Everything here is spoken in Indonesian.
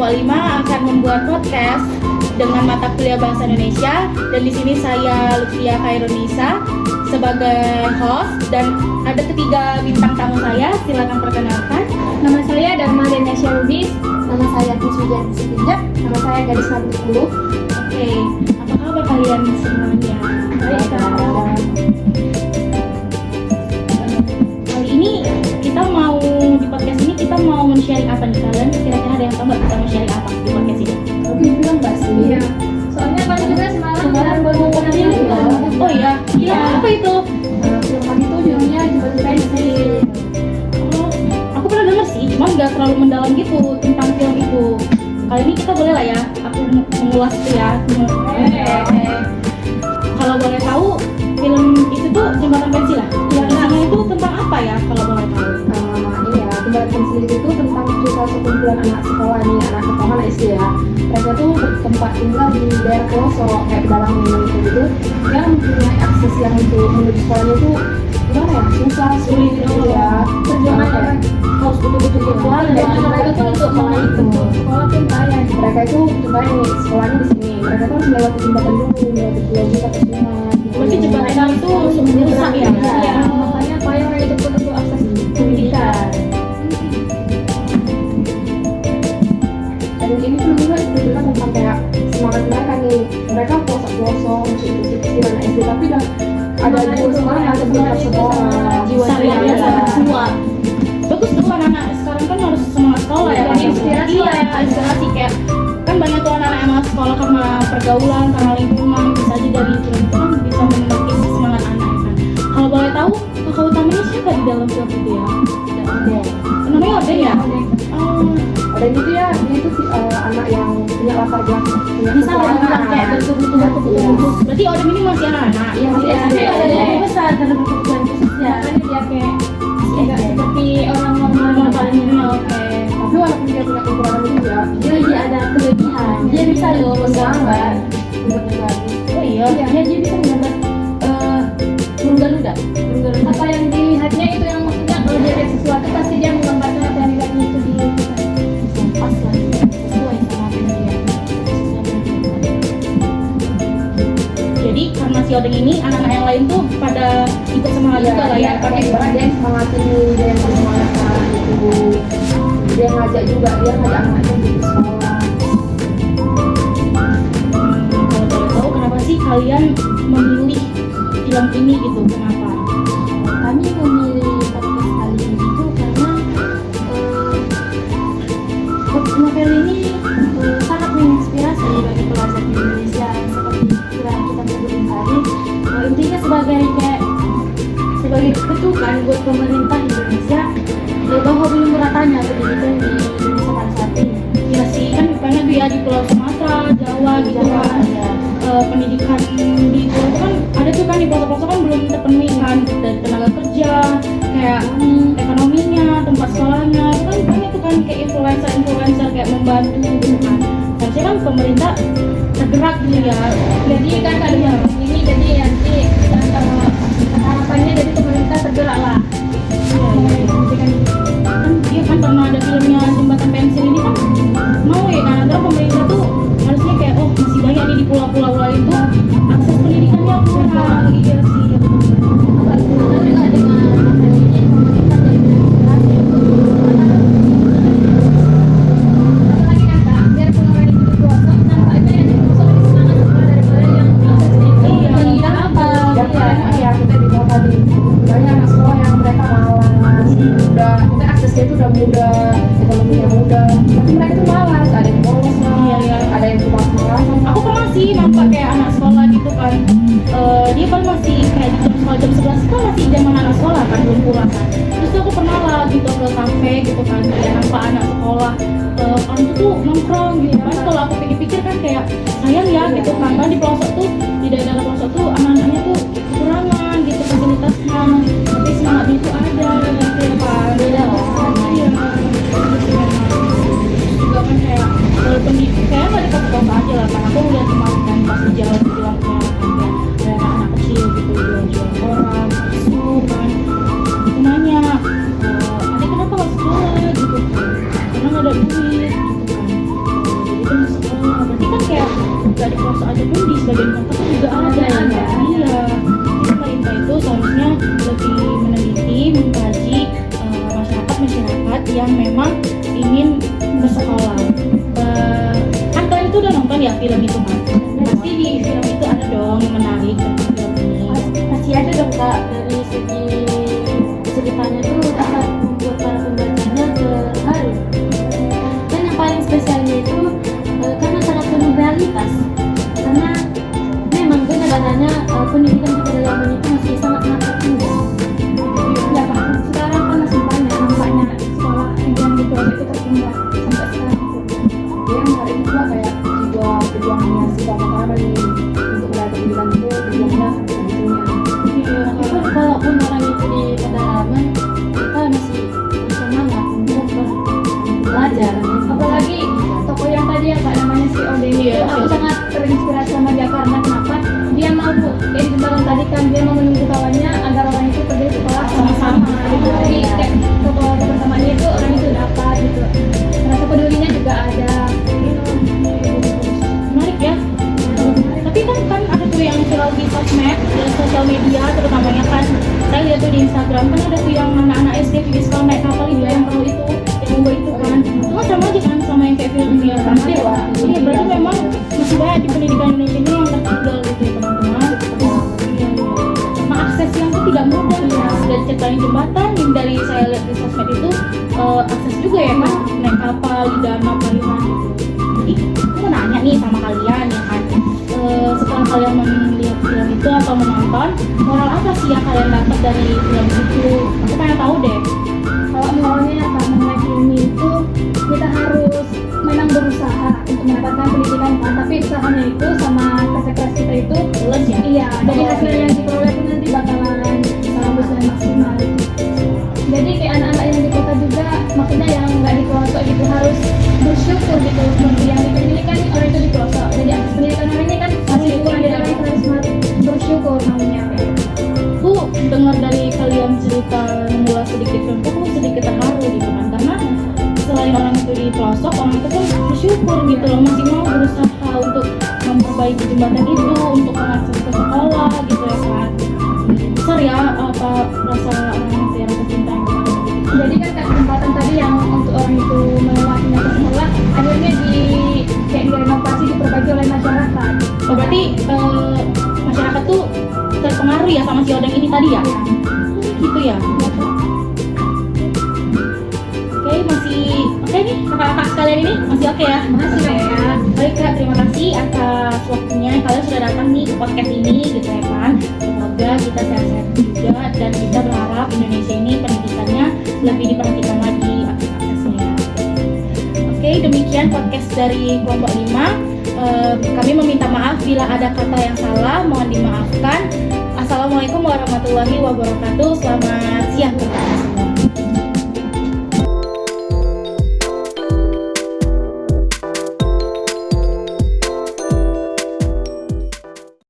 kelompok 5 akan membuat podcast dengan mata kuliah Bahasa Indonesia, dan di sini saya Lutfia Khairunisa sebagai host, dan ada ketiga bintang tamu saya. Silakan perkenalkan. Nama saya Dharma Denesya Lubis. Nama saya Pusujanti Sipinjak. Nama saya Gadis 40. Oke, apa kabar kalian semuanya? Baik, Kak. Kali ini kita mau di podcast ini kita mau men-sharing apa nih? Kalian kira-kira ada yang tahu nggak kita mau sharing apa di podcast ini? Mungkin film nggak sih? Iya. Soalnya kami juga semalam baru nonton film. Oh iya, film apa itu? Film kami itu judulnya Jembatan Pensi. Oh, aku pernah denger sih, cuma nggak terlalu mendalam gitu tentang film itu. Kali ini kita boleh lah ya, aku mengulas itu ya. Kalau boleh tahu, film itu tuh Jembatan Pensil lah. Filmnya itu tentang apa ya kalau boleh tahu? Iya, Jembatan Pensi itu tentang cerita sekumpulan anak sekolah nih, anak pertama anak SD ya. Mereka tuh bertempat tinggal di daerah pelosok kayak dalam Indonesia gitu, yang mempunyai akses yang untuk menuju sekolahnya itu gimana ya, susah, sulit gitu ya. Perjuangan harus betul-betul berjuang, dan mereka tuh untuk mengikuti sekolah tuh payah. Mereka itu contohnya nih, sekolahnya di sini, mereka tuh harus melewati jembatan dulu, melewati pulau juga ke sungai. Berarti jembatan itu sumber rusak ya? Iya, makanya payah mereka itu pun untuk akses pendidikan. Dan ini tuh juga menunjukkan tentang kayak semangat mereka nih. Mereka pelosok-pelosok untuk ikut anak SD, tapi udah ada jiwa semangat, ada semangat sekolah, jiwa Sabarnya sangat kuat. Bagus tuh anak-anak sekarang kan harus semangat sekolah ya. Jadi inspirasi Iya, ya. inspirasi kayak kan banyak tuh anak-anak yang malas sekolah karena pergaulan, karena lingkungan. Bisa aja dari film itu kan bisa menemukan semangat anak ya kan. Kalau boleh tahu, tokoh utamanya siapa di dalam film itu ya? Namanya Oden ya? Ada gitu ya, dia itu anak yang punya latar belakang, punya Misal orang bilang kayak bertubuh-tubuh. Berarti Oden ini masih anak-anak. Iya, masih SD. Lebih besar karena berkebutuhan khusus ya. Makanya dia kayak nggak seperti orang normal Paling ini oke. tapi walaupun dia punya kekurangan juga, Dia ada kelebihan. Dia bisa loh menggambar. Oh iya, dia bisa menggambar burung Garuda. apa yang dilihatnya itu yang maksudnya kalau dia lihat sesuatu pasti dia menggambarkan apa yang dilihatnya itu di Pas lah, sesuai sama apa yang dia. Jadi karena si Odeng ini anak-anak yang lain tuh pada ikut semangat juga lah ya. pakai dia yang semangatin, dia yang semangatkan gitu, dia ngajak juga, dia ngajak anaknya di sekolah. Kalau boleh tahu kenapa sih kalian memilih film ini gitu? Kenapa? Kami memilih podcast kali ini itu karena novel ini sangat menginspirasi bagi pelajar di Indonesia, seperti yang kita sebutin tadi. Intinya sebagai ketukan buat pemerintah Indonesia bahwa belum meratanya pendidikan di Indonesia pada saat ini. Ya sih, kan banyak tuh ya di Pulau Sumatera, Jawa gitu kan. Ya. Pendidikan di Pulau itu kan ada tuh kan di pelosok-pelosok kan belum terpenuhi kan, dari tenaga kerja, kayak ekonominya, tempat sekolahnya, itu kan banyak tuh kan kayak influencer kayak membantu gitu kan. Harusnya kan pemerintah tergerak gitu ya. Jadi kan ada yang ini, jadi nanti harapannya dari pemerintah tergerak lah. Iya kan karena ada filmnya Jembatan Pensil ini kan mau ya kan, antara pemerintah tuh harusnya kayak oh masih banyak nih di pulau-pulau lain tuh akses pendidikannya kurang gitu sih. Juga dengan novel ini pemerintah jadi menginspirasi lagi kan Kak, biar pengelola di pelosok nampaknya yang di pelosok lebih semangat sekolah daripada yang di akses Iya, apa? Ya kita di kota di banyak anak sekolah yang mereka malas, udah mungkin aksesnya itu udah mudah, ekonominya mudah, tapi mereka tuh malas, ada yang bolos lah, Iya. ada yang cuma malas. Aku pernah sih nampak kayak anak sekolah gitu kan, dia kan masih kayak di jam 11 kan masih zaman anak sekolah kan, belum pulang kan. Terus aku pernah lah gitu ke kafe gitu kan, kayak nampak anak sekolah orang itu tuh nongkrong gitu kan. Kalau aku pikir-pikir kan kayak sayang ya gitu kan, di pelosok tuh, di daerah pelosok tuh anak-anaknya tuh kekurangan gitu fasilitasnya, tapi semangatnya itu ada gitu ya kan. Beda lah. Iya. Juga kan kayak pendidik kayak nggak di kota-kota aja lah kan. Aku ngeliat kemarin kan pas di jalan kan kayak ada anak kecil gitu jual-jual koran, susu kan. Aku nanya, adik kenapa nggak sekolah gitu kan? Karena nggak ada duit gitu kan. kontak juga ada. Iya, jadi pemerintah itu seharusnya lebih meneliti, mengkaji masyarakat yang memang ingin bersekolah. Kan kalian itu udah nonton ya film itu kan? Pasti di film itu ada dong yang menarik tentang film ini. Pasti ada dong Kak, dari segi ceritanya tuh dapat membuat para pembacanya terharu. Dan yang paling spesialnya itu karena sangat penuh realitas. Karena memang gue negaranya pendidikan di pedalaman itu masih sangat tertinggal. Ya Pak, sekarang kan masih banyak nampaknya sekolah yang di pelosok itu tertinggal sampai sekarang itu. Dia yang hari ini juga kayak jiwa perjuangannya si Bapak Karoli untuk meraih pendidikan itu berjuangnya sampai segitunya. Itu kalaupun orang itu di pedalaman, kita masih bersemangat untuk belajar. Apalagi tokoh yang tadi ya Kak, namanya si Odeng itu, aku sangat terinspirasi sama dia karena kenapa? Dia mau kayak jembatan tadi kan, dia mau menunggu kawannya agar orang itu pergi sekolah sama-sama gitu. Jadi kayak tokoh kebersamaannya itu orang itu dapat gitu. Rasa pedulinya juga ada. Menarik ya. Tapi kan ada tuh yang viral di sosmed, di sosial media terutamanya kan. Saya lihat tuh di Instagram kan ada tuh yang anak-anak SD video sekolah naik kapal itu yang perahu itu, yang membawa itu kan. Cuma sama aja kan sama yang kayak film dia kan. Iya, berarti memang masih banyak di pendidikan Indonesia ini yang tertinggal gitu ya teman-teman. Nah, akses yang tuh tidak mudah ya. Sudah diceritain jembatan, yang dari saya lihat di sosmed itu akses juga ya kan, naik kapal di danau payungan gitu. Jadi aku mau nanya nih sama kalian ya kan, setelah kalian melihat film itu atau menonton, moral apa sih yang kalian dapat dari film itu? Aku pengen tahu deh. Kalau moralnya ya Kak, mengenai film itu kita harus memang berusaha untuk mendapatkan pendidikan Kak, tapi usahanya itu sama kerja keras kita itu Plus ya? iya, jadi hasil yang diperoleh itu nanti bakalan bagus dan maksimal. Jadi kayak anak-anak yang di kota juga, maksudnya yang nggak di pelosok gitu harus bersyukur gitu. Seperti yang di sini kan orang itu di pelosok, jadi akses pendidikan orang ini kan masih kurang, jadi orang itu harus bersyukur namanya. Aku dengar dari kalian cerita mengulas sedikit film itu, aku sedikit terharu gitu kan, karena selain orang itu di pelosok, orang itu pun bersyukur gitu loh, masih mau berusaha untuk memperbaiki jembatan itu, untuk mengakses ke sekolah gitu ya kan. Besar ya apa rasa orang itu ya, rasa cinta yang ada gitu. Jadi kan kayak kesempatan tadi yang untuk orang itu melewatinya ke sekolah, akhirnya kayak direnovasi, diperbaiki oleh masyarakat. Oh, berarti masyarakat tuh terpengaruh ya sama si Odeng ini tadi ya? Gitu ya? Oke nih kakak-kakak sekalian ini masih oke ya? Masih ya. Baik Kak, terima kasih atas waktunya kalian sudah datang nih ke podcast ini gitu ya kan. Semoga kita sehat-sehat juga dan kita berharap Indonesia ini pendidikannya lebih diperhatikan lagi akses-aksesnya. Oke, demikian podcast dari kelompok 5. Kami meminta maaf bila ada kata yang salah, mohon dimaafkan. Assalamualaikum warahmatullahi wabarakatuh. Selamat siang teman-teman.